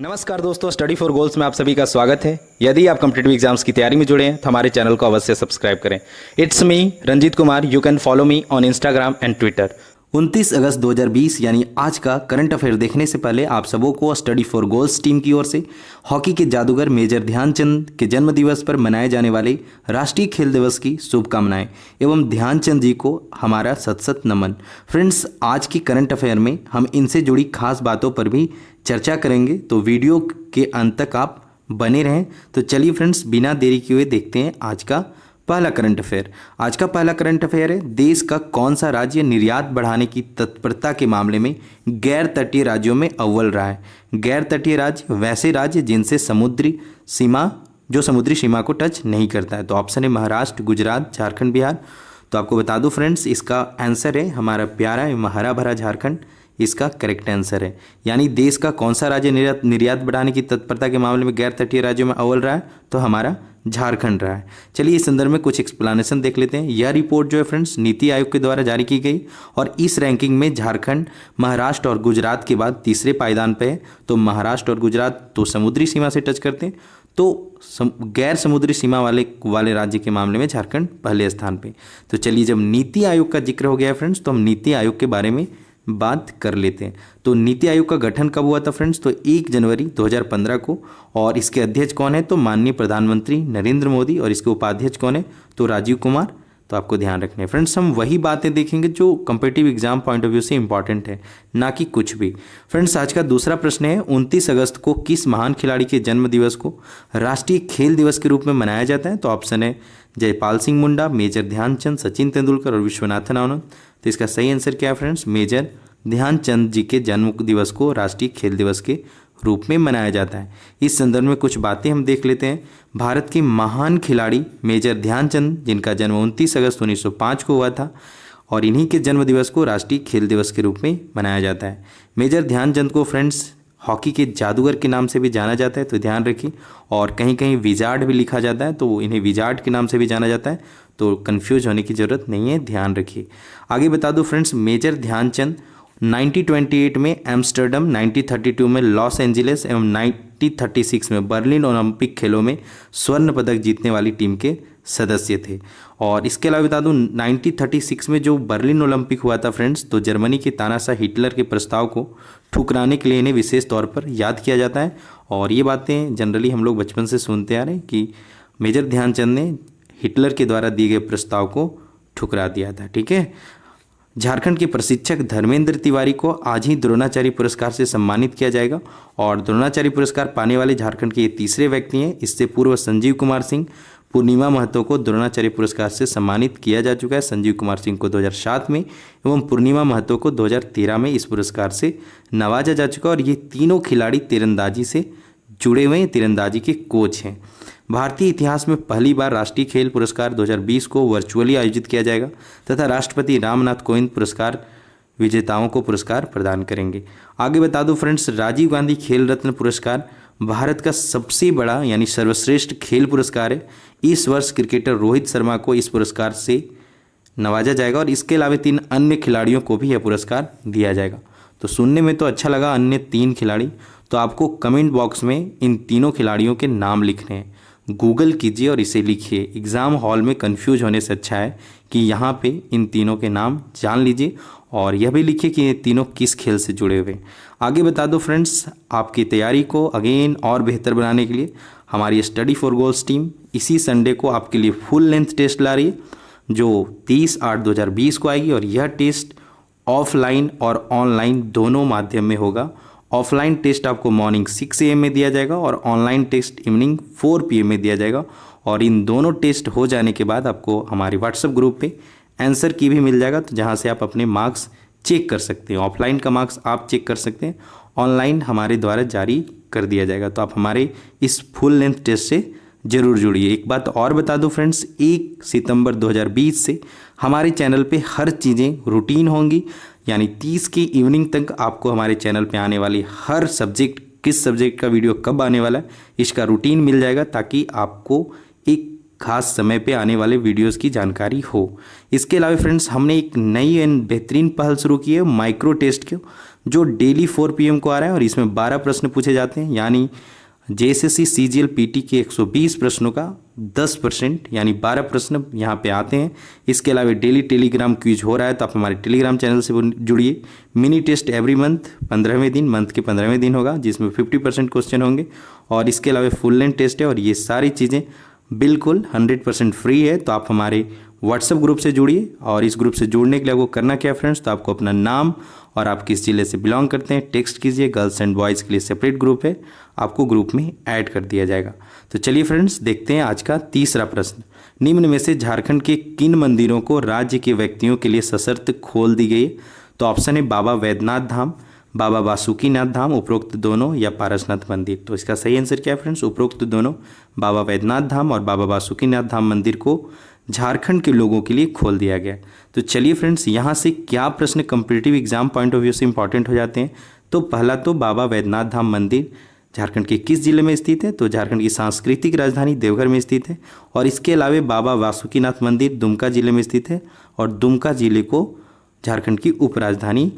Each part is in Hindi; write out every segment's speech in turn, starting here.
नमस्कार दोस्तों, स्टडी फॉर गोल्स में आप सभी का स्वागत है। यदि आप कॉम्पिटिटिव एग्जाम्स की तैयारी में जुड़े हैं तो हमारे चैनल को अवश्य सब्सक्राइब करें। It's me Ranjeet Kumar. You can follow me on Instagram and Twitter. 29 अगस्त 2020 यानी आज का करंट अफेयर देखने से पहले आप सबों को स्टडी फॉर गोल्स टीम की ओर से हॉकी के जादूगर मेजर ध्यानचंद के जन्म दिवस पर मनाए जाने वाले राष्ट्रीय खेल दिवस की शुभकामनाएं एवं ध्यानचंद जी को हमारा सत सत नमन। फ्रेंड्स, आज की करंट अफेयर में हम इनसे जुड़ी खास बातों पर भी चर्चा करेंगे, तो वीडियो के अंत तक आप बने रहें। तो चलिए फ्रेंड्स, बिना देरी किए हुए देखते हैं आज का पहला करंट अफेयर। आज का पहला करंट अफेयर है, देश का कौन सा राज्य निर्यात बढ़ाने की तत्परता के मामले में गैर तटीय राज्यों में अव्वल रहा है। गैर तटीय राज्य वैसे राज्य जिनसे समुद्री सीमा को टच नहीं करता है। तो ऑप्शन है महाराष्ट्र, गुजरात, झारखंड, बिहार। तो आपको बता दूं फ्रेंड्स, इसका आंसर है हमारा प्यारा एवं हरा भरा झारखंड। इसका करेक्ट आंसर है। यानी देश का कौन सा राज्य निर्यात बढ़ाने की तत्परता के मामले में गैर तटीय राज्यों में अव्वल रहा है, तो हमारा झारखंड रहा है। चलिए इस संदर्भ में कुछ एक्सप्लेनेशन देख लेते हैं। यह रिपोर्ट जो है फ्रेंड्स नीति आयोग के द्वारा जारी की गई और इस रैंकिंग में झारखंड महाराष्ट्र और गुजरात के बाद तीसरे पायदान पे है। तो महाराष्ट्र और गुजरात तो समुद्री सीमा से टच करते हैं, तो गैर समुद्री सीमा वाले राज्य के मामले में झारखंड पहले स्थान पे। तो चलिए, जब नीति आयोग का जिक्र हो गया है फ्रेंड्स, तो हम नीति आयोग के बारे में बात कर लेते हैं। तो नीति आयोग का गठन कब हुआ था फ्रेंड्स? तो 1 जनवरी 2015 को। और इसके अध्यक्ष कौन है? तो माननीय प्रधानमंत्री नरेंद्र मोदी। और इसके उपाध्यक्ष कौन है? तो राजीव कुमार। तो आपको ध्यान रखना है फ्रेंड्स, हम वही बातें देखेंगे जो competitive exam point of view से इंपॉर्टेंट है, ना कि कुछ भी। फ्रेंड्स, आज का दूसरा प्रश्न है, 29 अगस्त को किस महान खिलाड़ी के जन्म दिवस को राष्ट्रीय खेल दिवस के रूप में मनाया जाता है? तो ऑप्शन है जयपाल सिंह मुंडा, मेजर ध्यानचंद, सचिन तेंदुलकर और विश्वनाथन आनंद। तो इसका सही आंसर क्या है फ्रेंड्स? मेजर ध्यानचंद जी के जन्म दिवस को राष्ट्रीय खेल दिवस के रूप में मनाया जाता है। इस संदर्भ में कुछ बातें हम देख लेते हैं। भारत के महान खिलाड़ी मेजर ध्यानचंद, जिनका जन्म 29 अगस्त 1905 को हुआ था, और इन्हीं के जन्म दिवस को राष्ट्रीय खेल दिवस के रूप में मनाया जाता है। मेजर ध्यानचंद को फ्रेंड्स हॉकी के जादूगर के नाम से भी जाना जाता है, तो ध्यान रखिए। और कहीं कहीं विजार्ड भी लिखा जाता है, तो इन्हें विजार्ड के नाम से भी जाना जाता है। तो कन्फ्यूज होने की ज़रूरत नहीं है, ध्यान रखिए। आगे बता दूं फ्रेंड्स, मेजर ध्यानचंद 1928 में एम्स्टर्डम, 1932 में लॉस एंजिल्स एवं 1936 में बर्लिन ओलंपिक खेलों में स्वर्ण पदक जीतने वाली टीम के सदस्य थे। और इसके अलावा बता दूं 1936 में जो बर्लिन ओलंपिक हुआ था फ्रेंड्स, तो जर्मनी के तानाशाह हिटलर के प्रस्ताव को ठुकराने के लिए इन्हें विशेष तौर पर याद किया जाता है। और ये बातें जनरली हम लोग बचपन से सुनते आ रहे हैं कि मेजर ध्यानचंद ने हिटलर के द्वारा दिए गए प्रस्ताव को ठुकरा दिया था। ठीक है। झारखंड के प्रशिक्षक धर्मेंद्र तिवारी को आज ही द्रोणाचार्य पुरस्कार से सम्मानित किया जाएगा। और द्रोणाचार्य पुरस्कार पाने वाले झारखंड के ये तीसरे व्यक्ति हैं। इससे पूर्व संजीव कुमार सिंह, पूर्णिमा महतो को द्रोणाचार्य पुरस्कार से सम्मानित किया जा चुका है। संजीव कुमार सिंह को 2007 में एवं पूर्णिमा महतो को 2013 में इस पुरस्कार से नवाजा जा चुका है। और ये तीनों खिलाड़ी तीरंदाजी से जुड़े हुए हैं, तीरंदाजी के कोच हैं। भारतीय इतिहास में पहली बार राष्ट्रीय खेल पुरस्कार 2020 को वर्चुअली आयोजित किया जाएगा तथा राष्ट्रपति रामनाथ कोविंद पुरस्कार विजेताओं को पुरस्कार प्रदान करेंगे। आगे बता दूं फ्रेंड्स, राजीव गांधी खेल रत्न पुरस्कार भारत का सबसे बड़ा यानी सर्वश्रेष्ठ खेल पुरस्कार है। इस वर्ष क्रिकेटर रोहित शर्मा को इस पुरस्कार से नवाजा जाएगा और इसके अलावा 3 अन्य खिलाड़ियों को भी यह पुरस्कार दिया जाएगा। तो सुनने में तो अच्छा लगा, अन्य 3 खिलाड़ी। तो आपको कमेंट बॉक्स में इन तीनों खिलाड़ियों के नाम लिखने हैं। गूगल कीजिए और इसे लिखिए। एग्ज़ाम हॉल में कंफ्यूज होने से अच्छा है कि यहाँ पे इन तीनों के नाम जान लीजिए और यह भी लिखिए कि ये तीनों किस खेल से जुड़े हुए हैं। आगे बता दो फ्रेंड्स, आपकी तैयारी को अगेन और बेहतर बनाने के लिए हमारी स्टडी फॉर गोल्स टीम इसी संडे को आपके लिए फुल लेंथ टेस्ट ला रही है, जो 30/8/2020 को आएगी। और यह टेस्ट ऑफलाइन और ऑनलाइन दोनों माध्यम में होगा। ऑफलाइन टेस्ट आपको मॉर्निंग 6 AM में दिया जाएगा और ऑनलाइन टेस्ट इवनिंग 4 PM में दिया जाएगा। और इन दोनों टेस्ट हो जाने के बाद आपको हमारे व्हाट्सएप ग्रुप पे आंसर की भी मिल जाएगा, तो जहां से आप अपने मार्क्स चेक कर सकते हैं। ऑफलाइन का मार्क्स आप चेक कर सकते हैं, ऑनलाइन हमारे द्वारा जारी कर दिया जाएगा। तो आप हमारे इस फुल लेंथ टेस्ट से ज़रूर जुड़िए। एक बात और बता दूं फ्रेंड्स, 1 सितंबर 2020 से हमारे चैनल पे हर चीज़ें रूटीन होंगी। यानी 30 की इवनिंग तक आपको हमारे चैनल पे आने वाली हर सब्जेक्ट, किस सब्जेक्ट का वीडियो कब आने वाला है, इसका रूटीन मिल जाएगा, ताकि आपको एक खास समय पे आने वाले वीडियोस की जानकारी हो। इसके अलावा फ्रेंड्स हमने एक नई एंड बेहतरीन पहल शुरू की है माइक्रो टेस्ट की, जो डेली 4 PM को आ रहा है और इसमें 12 प्रश्न पूछे जाते हैं, यानी JSSC CGL PT के 120 प्रश्नों का 10% यानी 12 प्रश्न यहाँ पे आते हैं। इसके अलावा डेली टेलीग्राम क्विज हो रहा है, तो आप हमारे टेलीग्राम चैनल से जुड़िए। मिनी टेस्ट एवरी मंथ 15वें दिन, मंथ के 15वें दिन होगा, जिसमें 50% क्वेश्चन होंगे। और इसके अलावा फुल लेंथ टेस्ट है और ये सारी चीज़ें बिल्कुल 100% फ्री है। तो आप हमारे व्हाट्सएप ग्रुप से जुड़िए और इस ग्रुप से जुड़ने के लिए आपको करना क्या है फ्रेंड्स, तो आपको अपना नाम और आप किस जिले से बिलोंग करते हैं टेक्स्ट कीजिए। गर्ल्स एंड बॉयज़ के लिए सेपरेट ग्रुप है, आपको ग्रुप में ऐड कर दिया जाएगा। तो चलिए फ्रेंड्स देखते हैं आज का तीसरा प्रश्न। निम्न में से झारखंड के किन मंदिरों को राज्य के व्यक्तियों के लिए सशर्त खोल दी गई? तो ऑप्शन है बाबा वैद्यनाथ धाम, बाबा बासुकीनाथ धाम, उपरोक्त दोनों, या पारसनाथ मंदिर। तो इसका सही आंसर क्या है फ्रेंड्स, उपरोक्त दोनों। बाबा वैद्यनाथ धाम और बाबा बासुकीनाथ धाम मंदिर को झारखंड के लोगों के लिए खोल दिया गया। तो चलिए फ्रेंड्स यहाँ से क्या प्रश्न competitive exam point of view से इंपॉर्टेंट हो जाते हैं। तो पहला तो बाबा वैद्यनाथ धाम मंदिर झारखंड के किस जिले में स्थित है? तो झारखंड की सांस्कृतिक राजधानी देवघर में स्थित है। और इसके अलावा बाबा बासुकीनाथ मंदिर दुमका जिले में स्थित है और दुमका जिले को झारखंड की उपराजधानी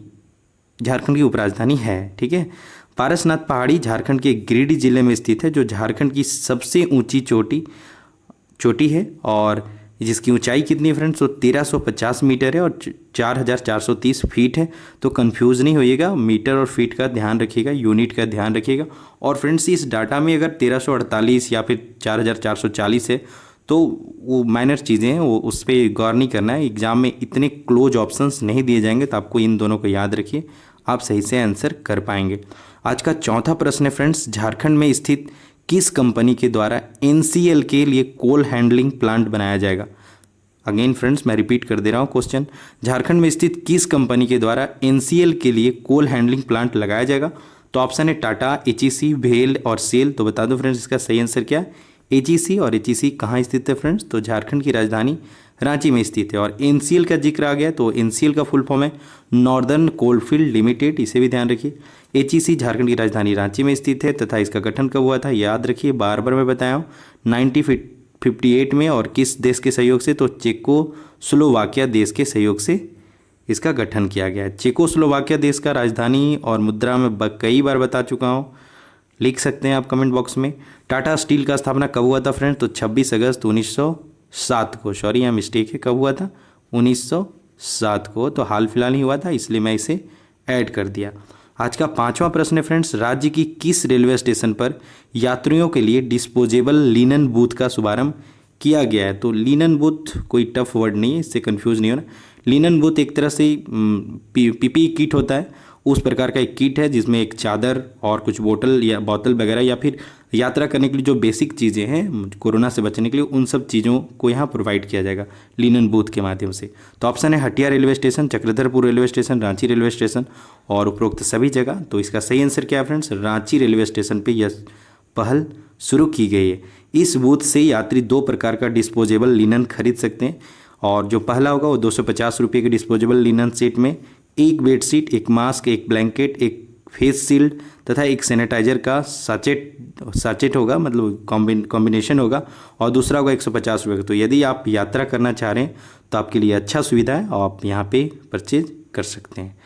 है। ठीक है। पारसनाथ पहाड़ी झारखंड के गिरिडीह जिले में स्थित है, जो झारखंड की सबसे ऊंची चोटी है और जिसकी ऊंचाई कितनी है फ्रेंड्स, तो 1350 मीटर है और 4430 फीट है। तो कंफ्यूज नहीं होइएगा, मीटर और फीट का ध्यान रखिएगा, यूनिट का ध्यान रखिएगा। और फ्रेंड्स इस डाटा में अगर 1348 या फिर 4440 है तो वो माइनर चीज़ें हैं, वो उस पर गौर नहीं करना है। एग्जाम में इतने क्लोज ऑप्शंस नहीं दिए जाएंगे, तो आपको इन दोनों को याद रखिए, आप सही से आंसर कर पाएंगे। आज का चौथा प्रश्न है फ्रेंड्स, झारखंड में स्थित किस कंपनी के द्वारा NCL के लिए कोल हैंडलिंग प्लांट बनाया जाएगा? अगेन फ्रेंड्स मैं रिपीट कर दे रहा हूँ क्वेश्चन, झारखंड में स्थित किस कंपनी के द्वारा NCL के लिए कोल हैंडलिंग प्लांट लगाया जाएगा? तो ऑप्शन है टाटा, HEC, भेल और सेल। तो बता दो फ्रेंड्स इसका सही आंसर क्या है। HEC और HEC कहाँ स्थित है फ्रेंड्स, तो झारखंड की राजधानी रांची में स्थित है। और NCL का जिक्र आ गया तो NCL का फुल फॉर्म है नॉर्दर्न कोलफील्ड लिमिटेड, इसे भी ध्यान रखिए। HEC झारखंड की राजधानी रांची में स्थित है तथा इसका गठन कब हुआ था याद रखिए, बार बार मैं बताया हूँ 1958 में। और किस देश के सहयोग से, तो चेकोस्लोवाकिया देश के सहयोग से इसका गठन किया गया है। चेकोस्लोवाकिया देश का राजधानी और मुद्रा में कई बार बता चुका हूँ, लिख सकते हैं आप कमेंट बॉक्स में। टाटा स्टील का स्थापना कब हुआ था फ्रेंड्स, तो 26 अगस्त 1907 को, सॉरी यहाँ मिस्टेक है, कब हुआ था 1907 को, तो हाल फिलहाल ही हुआ था, इसलिए मैं इसे ऐड कर दिया। आज का पांचवा प्रश्न है फ्रेंड्स, राज्य की किस रेलवे स्टेशन पर यात्रियों के लिए डिस्पोजेबल लिनन बूथ का शुभारंभ किया गया है? तो लिनन बूथ कोई टफ वर्ड नहीं है, इससे कंफ्यूज नहीं होना। लिनन बूथ एक तरह से PPE किट होता है, उस प्रकार का एक किट है जिसमें एक चादर और कुछ बोतल वगैरह या फिर यात्रा करने के लिए जो बेसिक चीज़ें हैं कोरोना से बचने के लिए, उन सब चीज़ों को यहाँ प्रोवाइड किया जाएगा लिनन बूथ के माध्यम से। तो ऑप्शन है Hatia railway station, Chakradharpur railway station, Ranchi railway station और उपरोक्त सभी जगह। तो इसका सही आंसर क्या है फ्रेंड्स, रांची रेलवे स्टेशन पर यह पहल शुरू की गई है। इस बूथ से यात्री 2 प्रकार का डिस्पोजेबल लिनन खरीद सकते हैं और जो पहला होगा वो 250 रुपये के डिस्पोजेबल लिनन सेट में एक बेडशीट, एक मास्क, एक ब्लैंकेट, एक फेस शील्ड तथा एक सैनिटाइजर का साचेट होगा, मतलब कॉम्बिनेशन होगा। और दूसरा होगा 150 रुपये का। तो यदि आप यात्रा करना चाह रहे हैं तो आपके लिए अच्छा सुविधा है और आप यहाँ पे परचेज कर सकते हैं।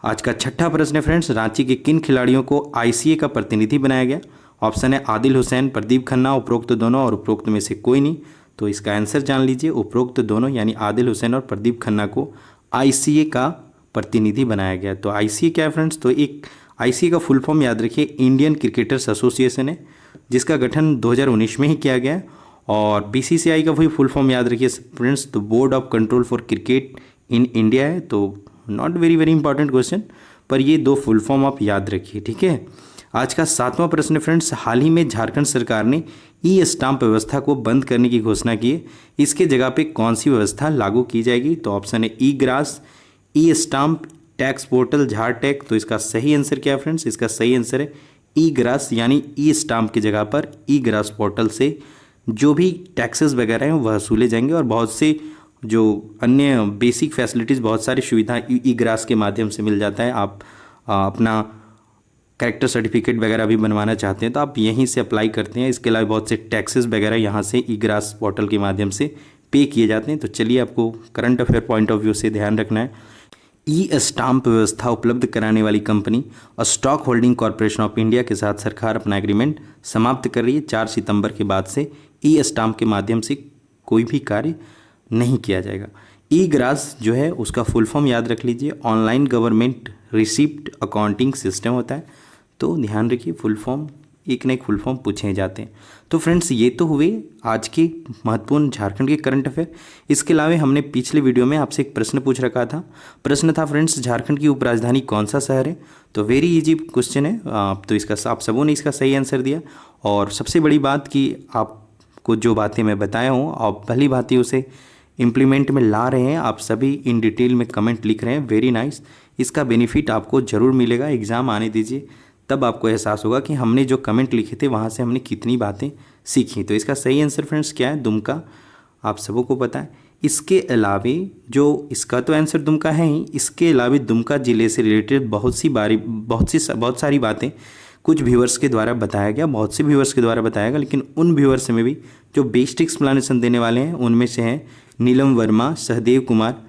आज का छठा प्रश्न है फ्रेंड्स, रांची के किन खिलाड़ियों को ICA का प्रतिनिधि बनाया गया? ऑप्शन है आदिल हुसैन, प्रदीप खन्ना, उपरोक्त दोनों और उपरोक्त में से कोई नहीं। तो इसका आंसर जान लीजिए, उपरोक्त दोनों यानी आदिल हुसैन और प्रदीप खन्ना को ICA का प्रतिनिधि बनाया गया। तो ICA क्या है फ्रेंड्स, तो एक ICA का फुल फॉर्म याद रखिए इंडियन क्रिकेटर्स एसोसिएशन है, जिसका गठन 2019 में ही किया गया। और BCCI का वही फुल फॉर्म याद रखिए फ्रेंड्स, तो board of control for cricket in India है। तो नॉट वेरी इंपॉर्टेंट क्वेश्चन, पर ये 2 फुल फॉर्म आप याद रखिए। ठीक है। आज का 7वां प्रश्न फ्रेंड्स, हाल ही में झारखंड सरकार ने E-स्टाम्प व्यवस्था को बंद करने की घोषणा की है, इसके जगह पे कौन सी व्यवस्था लागू की जाएगी? तो ऑप्शन है E-ग्रास, E-स्टाम्प, टैक्स पोर्टल, झार टैग। तो इसका सही आंसर क्या है फ्रेंड्स, इसका सही आंसर है E-ग्रास, यानी E-स्टाम्प की जगह पर E-ग्रास पोर्टल से जो भी टैक्सेस वगैरह हैं वह वसूले जाएंगे और बहुत से जो अन्य बेसिक फैसिलिटीज़, बहुत सारी सुविधा E-ग्रास के माध्यम से मिल जाता है। आप अपना कैरेक्टर सर्टिफिकेट वगैरह भी बनवाना चाहते हैं तो आप यहीं से अप्लाई करते हैं। इसके अलावा बहुत से टैक्सेस वगैरह यहाँ से ई ग्रास पोर्टल के माध्यम से पे किए जाते हैं। तो चलिए, आपको current affair point of view से ध्यान रखना है। ई स्टाम्प व्यवस्था उपलब्ध कराने वाली कंपनी और stock holding corporation of India के साथ सरकार अपना एग्रीमेंट समाप्त कर रही है। 4 सितंबर के बाद से ई स्टाम्प के माध्यम से कोई भी कार्य नहीं किया जाएगा। ई ग्रास जो है उसका फुल फॉर्म याद रख लीजिए, online government receipt accounting system होता है। तो ध्यान रखिए, फुल फॉर्म एक न एक फुल फॉर्म पूछे जाते हैं। तो फ्रेंड्स, ये तो हुए आज के महत्वपूर्ण झारखंड के करंट अफेयर। इसके अलावा हमने पिछले वीडियो में आपसे एक प्रश्न पूछ रखा था। प्रश्न था फ्रेंड्स, झारखंड की उपराजधानी कौन सा शहर है? तो वेरी इजी क्वेश्चन है। तो इसका आप सबों ने इसका सही आंसर दिया। और सबसे बड़ी बात कि आपको जो बातें मैं बताया हूँ आप भली भांति उसे इम्प्लीमेंट में ला रहे हैं। आप सभी इन डिटेल में कमेंट लिख रहे हैं, वेरी नाइस। इसका बेनिफिट आपको ज़रूर मिलेगा। एग्ज़ाम आने दीजिए, तब आपको एहसास होगा कि हमने जो कमेंट लिखे थे वहाँ से हमने कितनी बातें सीखी। तो इसका सही आंसर फ्रेंड्स क्या है? दुमका, आप सबों को पता है। इसके अलावा जो इसका तो आंसर दुमका है ही, इसके अलावा दुमका ज़िले से रिलेटेड बहुत सारी बातें कुछ व्यूअर्स के द्वारा बताया गया, बहुत से व्यूअर्स के द्वारा बताया गया। लेकिन उन व्यूअर्स में भी जो बेस्ट एक्सप्लेनेशन देने वाले हैं उनमें से हैं नीलम वर्मा, सहदेव कुमार,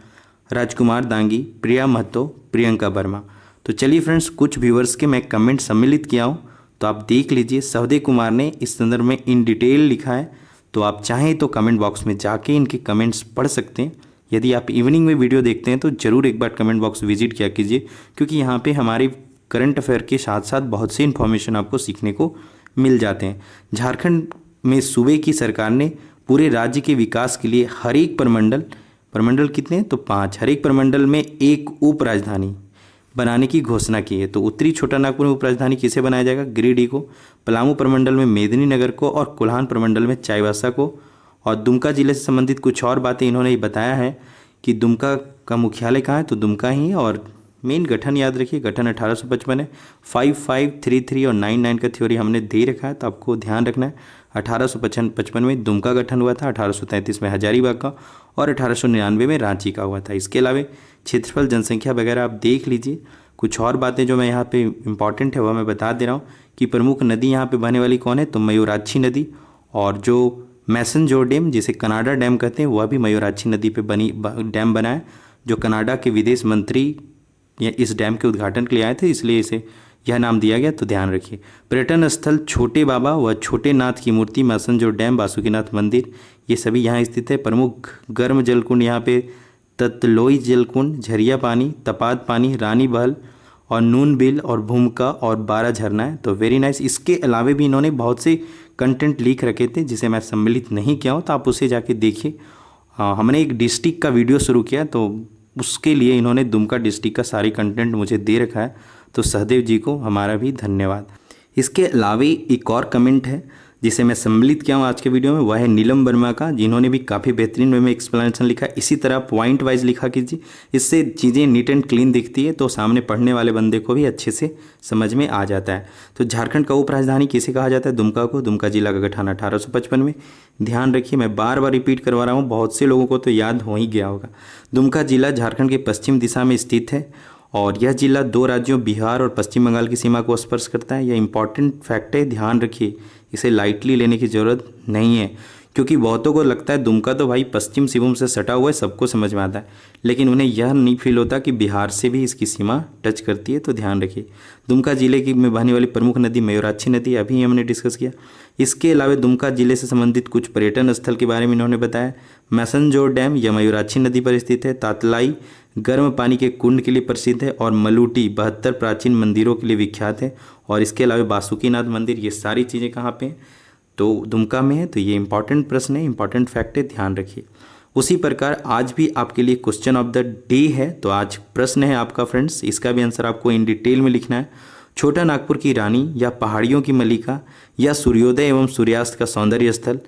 राजकुमार दांगी, प्रिया महतो, प्रियंका वर्मा। तो चलिए फ्रेंड्स, कुछ व्यूअर्स के मैं कमेंट सम्मिलित किया हूँ, तो आप देख लीजिए। सहदेव कुमार ने इस संदर्भ में इन डिटेल लिखा है, तो आप चाहें तो कमेंट बॉक्स में जाके इनके कमेंट्स पढ़ सकते हैं। यदि आप इवनिंग में वीडियो देखते हैं तो ज़रूर एक बार कमेंट बॉक्स विजिट किया कीजिए, क्योंकि यहाँ पे हमारे करंट अफेयर के साथ साथ बहुत सी इन्फॉर्मेशन आपको सीखने को मिल जाते हैं। झारखंड में सूबे की सरकार ने पूरे राज्य के विकास के लिए हर एक प्रमंडल कितने? तो 5, हर एक प्रमंडल में एक उप राजधानी बनाने की घोषणा की है। तो उत्तरी छोटा नागपुर में उप राजधानी किसे बनाया जाएगा? गिरिडीह को। पलामू प्रमंडल में मेदिनीनगर को और कोल्हान प्रमंडल में चाईबासा को। और दुमका जिले से संबंधित कुछ और बातें इन्होंने बताया है कि दुमका का मुख्यालय कहाँ है? तो दुमका ही है। और मेन गठन याद रखिए, गठन 1855 है। 5533 और 99 का थ्योरी हमने दे रखा है, तो आपको ध्यान रखना है। 1855 में दुमका गठन हुआ था, 1833 में हजारीबाग का और 1899 में रांची का हुआ था। इसके अलावा क्षेत्रफल, जनसंख्या वगैरह आप देख लीजिए। कुछ और बातें जो मैं यहाँ पे इम्पॉर्टेंट है वह मैं बता दे रहा हूँ कि प्रमुख नदी यहाँ पे बहने वाली कौन है? तो मयूराक्षी नदी। और जो मैसनजोर डैम, जिसे कनाडा डैम कहते हैं, वह भी मयूराक्षी नदी पे डैम बना है। जो कनाडा के विदेश मंत्री इस डैम के उद्घाटन के लिए आए थे, इसलिए इसे यह नाम दिया गया। तो ध्यान रखिए। पर्यटन स्थल छोटे बाबा व छोटे नाथ की मूर्ति, मैसनजोर डैम, बासुकीनाथ मंदिर, ये सभी यहाँ स्थित है। प्रमुख गर्म जलकुंड यहाँ पे ततलोई जलकुंड, झरिया पानी, तपाद पानी, रानी बहल और नून बिल और भूमका और 12 झरना है। तो वेरी नाइस। इसके अलावा भी इन्होंने बहुत से कंटेंट लिख रखे थे जिसे मैं सम्मिलित नहीं किया हूँ, तो आप उसे जाके देखिए। हमने एक डिस्ट्रिक्ट का वीडियो शुरू किया, तो उसके लिए इन्होंने दुमका डिस्ट्रिक्ट का सारी कंटेंट मुझे दे रखा है। तो सहदेव जी को हमारा भी धन्यवाद। इसके अलावा एक और कमेंट है जिसे मैं सम्मिलित किया हूँ आज के वीडियो में, वह है नीलम वर्मा का, जिन्होंने भी काफ़ी बेहतरीन वे में एक्सप्लेनेशन लिखा। इसी तरह पॉइंट वाइज लिखा कीजिए, इससे चीज़ें नीट एंड क्लीन दिखती है, तो सामने पढ़ने वाले बंदे को भी अच्छे से समझ में आ जाता है। तो झारखंड का उप राजधानी किसे कहा जाता है? दुमका को। दुमका जिला का गठन 1855 में। ध्यान रखिए, मैं बार बार रिपीट करवा रहा हूँ, बहुत से लोगों को तो याद हो ही गया होगा। दुमका जिला झारखंड के पश्चिम दिशा में स्थित है और यह जिला 2 राज्यों बिहार और पश्चिम बंगाल की सीमा को स्पर्श करता है। यह इंपॉर्टेंट फैक्ट है, ध्यान रखिए, इसे लाइटली लेने की ज़रूरत नहीं है, क्योंकि बहुतों को लगता है दुमका तो भाई पश्चिम सिंहभूम से सटा हुआ है, सबको समझ में आता है, लेकिन उन्हें यह नहीं फील होता कि बिहार से भी इसकी सीमा टच करती है। तो ध्यान रखिए। दुमका जिले की में बहने वाली प्रमुख नदी मयूराक्षी नदी, अभी हमने डिस्कस किया। इसके अलावा दुमका जिले से संबंधित कुछ पर्यटन स्थल के बारे में इन्होंने बताया। मैसनजोर डैम यह मयूराक्षी नदी पर स्थित है। तातलाई गर्म पानी के कुंड के लिए प्रसिद्ध है और मलूटी 72 प्राचीन मंदिरों के लिए विख्यात है। और इसके अलावा बासुकीनाथ मंदिर, ये सारी चीज़ें कहाँ पे हैं? तो दुमका में है। तो ये इंपॉर्टेंट प्रश्न है, इंपॉर्टेंट फैक्ट है, ध्यान रखिए। उसी प्रकार आज भी आपके लिए क्वेश्चन ऑफ द डे है। तो आज प्रश्न है आपका फ्रेंड्स, इसका भी आंसर आपको इन डिटेल में लिखना है। छोटा नागपुर की रानी या पहाड़ियों की मल्लिका या सूर्योदय एवं सूर्यास्त का सौंदर्य स्थल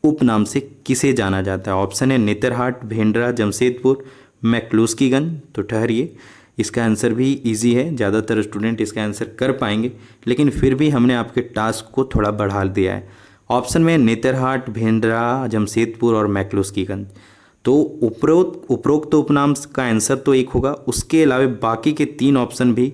उपनाम से किसे जाना जाता है? ऑप्शन है नेतरहाट, भेंडरा, जमशेदपुर, मैक्लूस्कीगंज। तो ठहरिए, इसका आंसर भी इजी है, ज़्यादातर स्टूडेंट इसका आंसर कर पाएंगे, लेकिन फिर भी हमने आपके टास्क को थोड़ा बढ़ा दिया है। ऑप्शन में नेतरहाट, भेंडरा, जमशेदपुर और मैक्लूस्कीगंज। तो उपरोक्त उपनाम का आंसर तो एक होगा, उसके अलावा बाकी के 3 ऑप्शन भी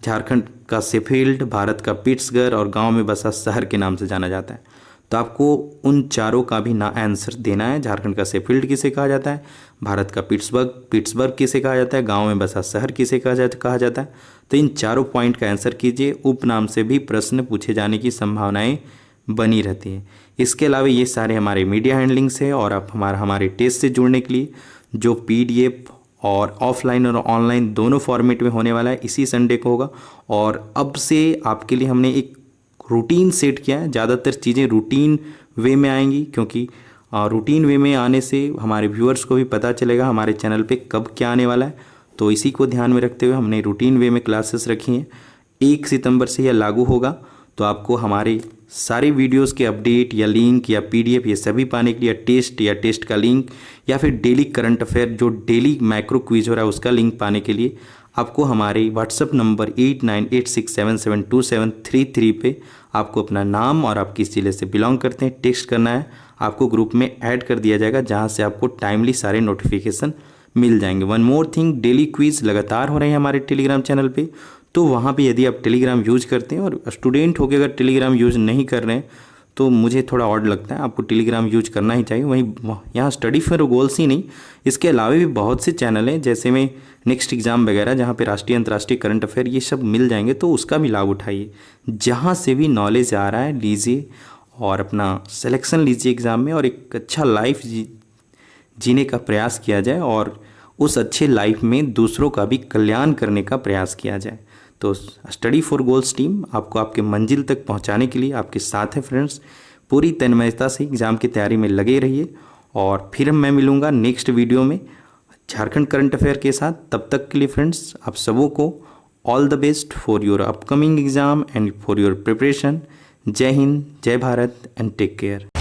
झारखंड का शेफील्ड, भारत का पिट्सबर्ग और गांव में बसा शहर के नाम से जाना जाता है। तो आपको उन चारों का भी ना आंसर देना है। झारखंड का शेफील्ड किसे कहा जाता है, भारत का पिट्सबर्ग किसे कहा जाता है, गांव में बसा शहर किसे कहा जाता है। तो इन चारों पॉइंट का आंसर कीजिए। उपनाम से भी प्रश्न पूछे जाने की संभावनाएं बनी रहती हैं। इसके अलावा ये सारे हमारे मीडिया हैंडलिंग्स है। और आप हमारे टेस्ट से जुड़ने के लिए जो PDF और ऑफलाइन और ऑनलाइन दोनों फॉर्मेट में होने वाला है, इसी संडे को होगा। और अब से आपके लिए हमने एक रूटीन सेट किया है। ज़्यादातर चीज़ें रूटीन वे में आएंगी, क्योंकि रूटीन वे में आने से हमारे व्यूअर्स को भी पता चलेगा हमारे चैनल पे कब क्या आने वाला है। तो इसी को ध्यान में रखते हुए हमने रूटीन वे में क्लासेस रखी हैं। 1 सितंबर से यह लागू होगा। तो आपको हमारे सारे वीडियोस के अपडेट या लिंक या PDF ये सभी पाने के लिए, या टेस्ट का लिंक, या फिर डेली करंट अफेयर जो डेली माइक्रो क्विज हो रहा है उसका लिंक पाने के लिए आपको हमारे व्हाट्सएप नंबर 8986772733 पे आपको अपना नाम और आप किस जिले से बिलोंग करते हैं टेक्स्ट करना है। आपको ग्रुप में ऐड कर दिया जाएगा, जहां से आपको टाइमली सारे नोटिफिकेशन मिल जाएंगे। One more thing, daily quiz लगातार हो रहे हैं हमारे टेलीग्राम चैनल पे। तो वहाँ पे यदि आप टेलीग्राम यूज करते हैं, और स्टूडेंट होकर अगर टेलीग्राम यूज नहीं कर रहे हैं तो मुझे थोड़ा ऑड लगता है। आपको टेलीग्राम यूज करना ही चाहिए। वहीं यहाँ स्टडी फॉर गोल्स ही नहीं, इसके अलावा भी बहुत से चैनल हैं, जैसे में नेक्स्ट एग्ज़ाम वगैरह, जहाँ पे राष्ट्रीय अंतर्राष्ट्रीय करंट अफेयर ये सब मिल जाएंगे। तो उसका भी लाभ उठाइए। जहाँ से भी नॉलेज आ रहा है लीजिए और अपना सिलेक्शन लीजिए एग्ज़ाम में, और एक अच्छा लाइफ जीने का प्रयास किया जाए, और उस अच्छे लाइफ में दूसरों का भी कल्याण करने का प्रयास किया जाए। तो स्टडी फॉर गोल्स टीम आपको आपके मंजिल तक पहुंचाने के लिए आपके साथ है फ्रेंड्स। पूरी तन्मयता से एग्ज़ाम की तैयारी में लगे रहिए। और फिर मैं मिलूँगा नेक्स्ट वीडियो में झारखंड करंट अफेयर के साथ। तब तक के लिए फ्रेंड्स, आप सबों को all the best for your upcoming exam and for your preparation. जय हिंद, जय भारत एंड टेक केयर।